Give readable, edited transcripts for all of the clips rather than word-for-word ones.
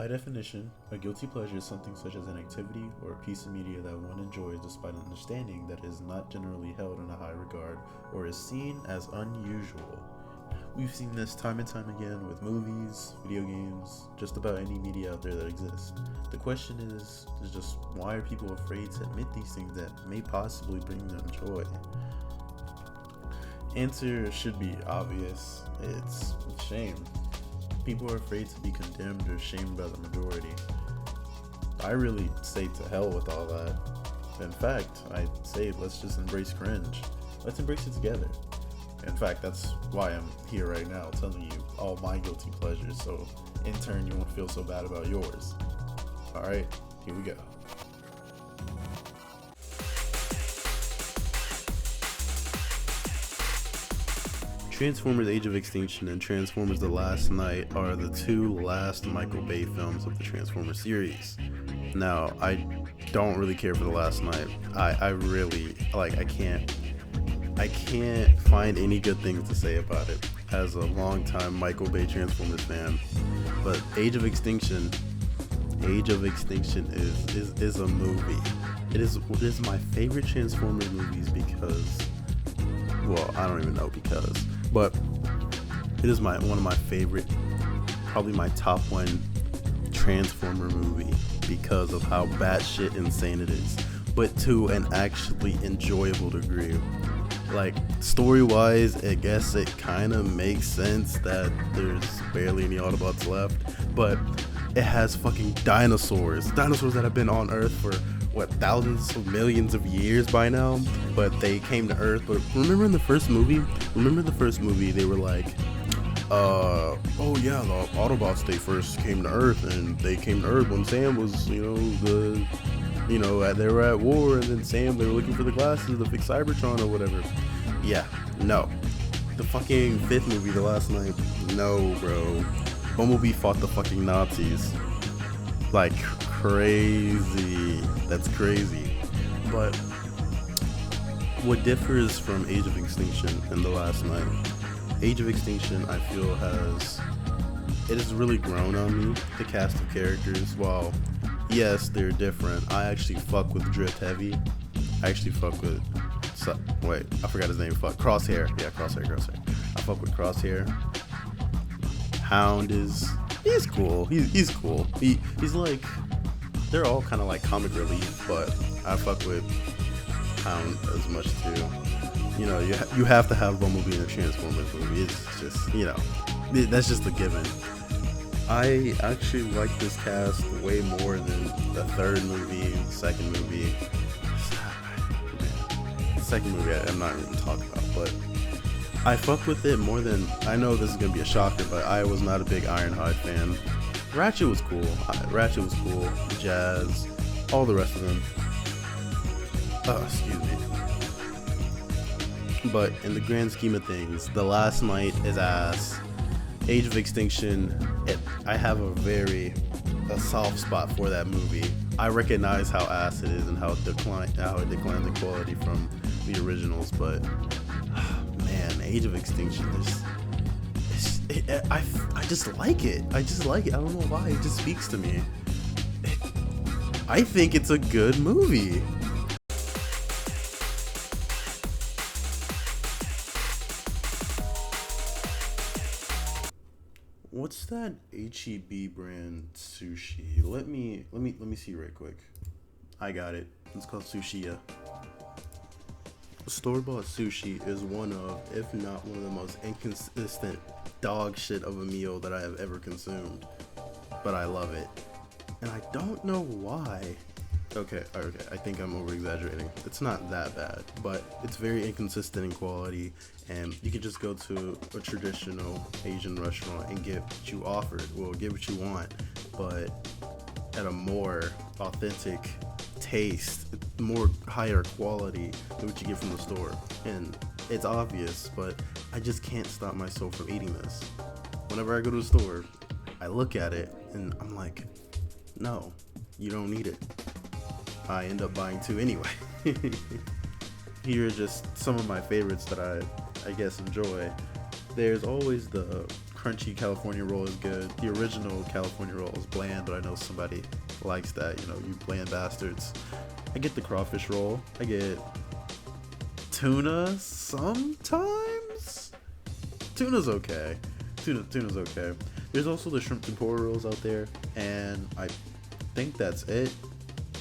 definition, a guilty pleasure is something such as an activity or a piece of media that one enjoys despite an understanding that it is not generally held in a high regard or is seen as unusual. We've seen this time and time again with movies, video games, just about any media out there that exists. The question is just why are people afraid to admit these things that may possibly bring them joy? Answer should be obvious. It's shame. People are afraid to be condemned or shamed by the majority. I really say to hell with all that. In fact, I say let's just embrace cringe. Let's embrace it together. In fact, that's why I'm here right now telling you all my guilty pleasures, so in turn you won't feel so bad about yours. Alright, here we go. Transformers Age of Extinction and Transformers The Last Knight are the two last Michael Bay films of the Transformers series. Now, I don't really care for The Last Knight. I really, I can't find any good things to say about it as a longtime Michael Bay Transformers fan. But Age of Extinction is a movie. It is my favorite Transformers movies because, well, I don't even know because, but it is one of my favorite, probably my top one Transformer movie because of how batshit insane it is, but to an actually enjoyable degree. Like, story-wise, I guess it kind of makes sense that there's barely any Autobots left, but it has fucking dinosaurs that have been on Earth for thousands of millions of years by now, but they came to Earth. But remember the first movie they were like, oh yeah, the Autobots, they first came to Earth, and they came to Earth when Sam was, they were at war, and then Sam, they were looking for the glasses to fix Cybertron or whatever. Yeah, no. The fucking fifth movie, The Last Knight, no, bro. Bumblebee fought the fucking Nazis. Like, crazy. That's crazy. But what differs from Age of Extinction and The Last Knight, Age of Extinction, I feel it has really grown on me. The cast of characters, while yes, they're different, I actually fuck with Drift heavy. I actually fuck with, I forgot his name. Crosshair. Yeah, Crosshair. I fuck with Crosshair. Hound he's cool. He's cool. He's like, they're all kind of like comic relief, but I fuck with Hound as much too. You have to have Bumblebee in a Transformers movie. It's just, that's just a given. I actually like this cast way more than the third movie, the second movie. The second movie I'm not even talking about, but I fuck with it more than, I know this is going to be a shocker, but I was not a big Ironhide fan. Ratchet was cool. Jazz, all the rest of them. Excuse me. But in the grand scheme of things, The Last Knight is ass. Age of Extinction, I have a soft spot for that movie. I recognize how ass it is and how it declined the quality from the originals, but man, Age of Extinction I just like it. I don't know why. It just speaks to me. I think it's a good movie. What's that HEB brand sushi? Let me see right quick. I got it. It's called Sushiya. Store-bought sushi is one of, if not one of the most inconsistent dog shit of a meal that I have ever consumed. But I love it. And I don't know why. Okay, I think I'm over-exaggerating. It's not that bad, but it's very inconsistent in quality, and you can just go to a traditional Asian restaurant and get what you offered. Well, get what you want, but at a more authentic taste, more higher quality than what you get from the store. And it's obvious, but I just can't stop myself from eating this. Whenever I go to the store, I look at it, and I'm like, no, you don't need it. I end up buying two anyway. Here are just some of my favorites that I guess enjoy. There's always the crunchy California roll is good. The original California roll is bland, but I know somebody likes that. You know, you bland bastards. I get the crawfish roll. I get tuna sometimes. Tuna's okay. Tuna's okay. There's also the shrimp tempura rolls out there, and I think that's it.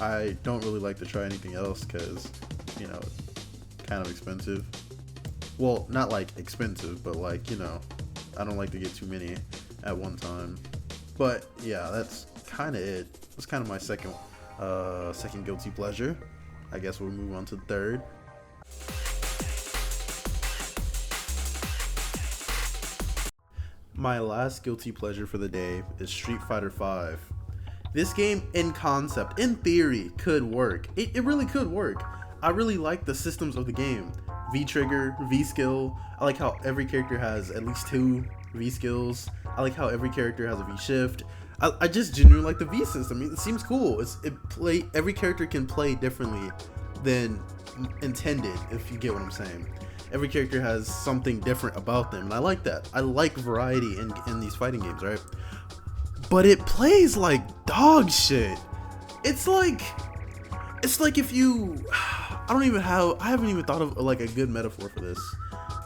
I don't really like to try anything else because, you know, kind of expensive. Well, not like expensive, but like, you know, I don't like to get too many at one time. But yeah, that's kind of it. That's kind of my second guilty pleasure. I guess we'll move on to the third. My last guilty pleasure for the day is Street Fighter V. This game, in concept, in theory, could work. It really could work. I really like the systems of the game. V-trigger, V-skill. I like how every character has at least 2 V-skills. I like how every character has a V-shift. I just genuinely like the V-system. It seems cool. Every character can play differently than intended, if you get what I'm saying. Every character has something different about them, and I like that. I like variety in these fighting games, right? But it plays like dog shit. It's like if you, I haven't even thought of like a good metaphor for this,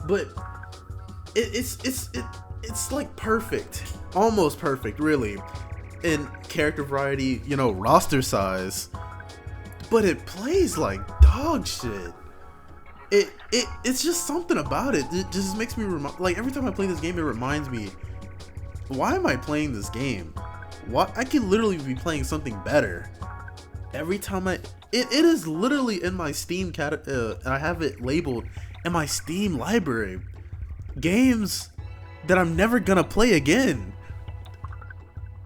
but it's like perfect, almost perfect, really, in character variety, you know, roster size. But it plays like dog shit. It's just something about it. It just makes me like every time I play this game, it reminds me, why am I playing this game? What, I could literally be playing something better. Every time it is literally in my Steam I have it labeled in my Steam library. Games that I'm never gonna play again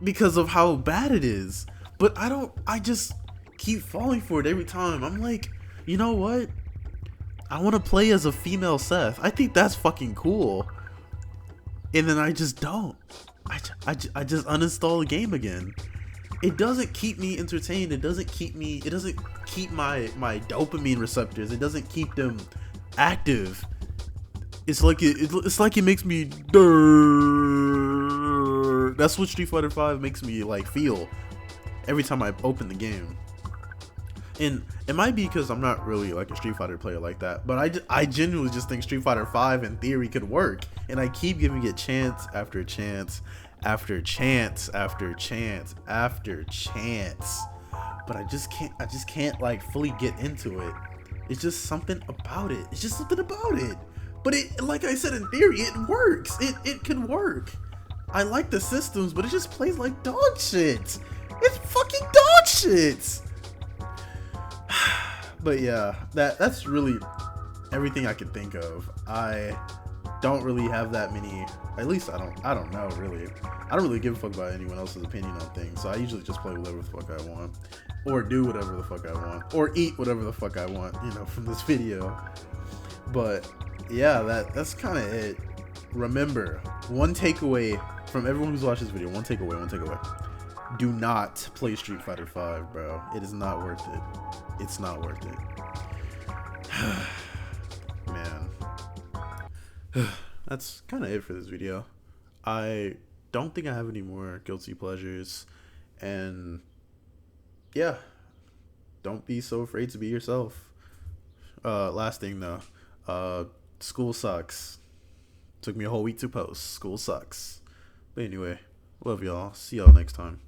because of how bad it is. But I just keep falling for it every time. I'm like, you know what? I want to play as a female Seth. I think that's fucking cool. And then I just don't. I just uninstall the game again. It doesn't keep me entertained. It doesn't keep my dopamine receptors. It doesn't keep them active. It's like it makes me that's what Street Fighter V makes me like feel every time I open the game. And it might be because I'm not really like a Street Fighter player like that, but I genuinely just think Street Fighter V in theory could work, and I keep giving it chance after chance after chance after chance after chance, but I just can't like fully get into it. It's just something about it. It's just something about it. But it, like I said, in theory, it works. It could work. I like the systems, but it just plays like dog shit. It's fucking dog shit. But yeah, that's really everything I can think of. I don't really have that many, at least I don't know really. I don't really give a fuck about anyone else's opinion on things, so I usually just play whatever the fuck I want, or do whatever the fuck I want, or eat whatever the fuck I want, you know, from this video. But yeah, that's kind of it. Remember, one takeaway from everyone who's watched this video, one takeaway. Do not play Street Fighter V, bro. It is not worth it. It's not worth it. Man. That's kind of it for this video. I don't think I have any more guilty pleasures. And yeah, don't be so afraid to be yourself. Last thing though, school sucks. Took me a whole week to post. School sucks. But anyway, love y'all. See y'all next time.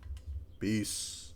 Peace.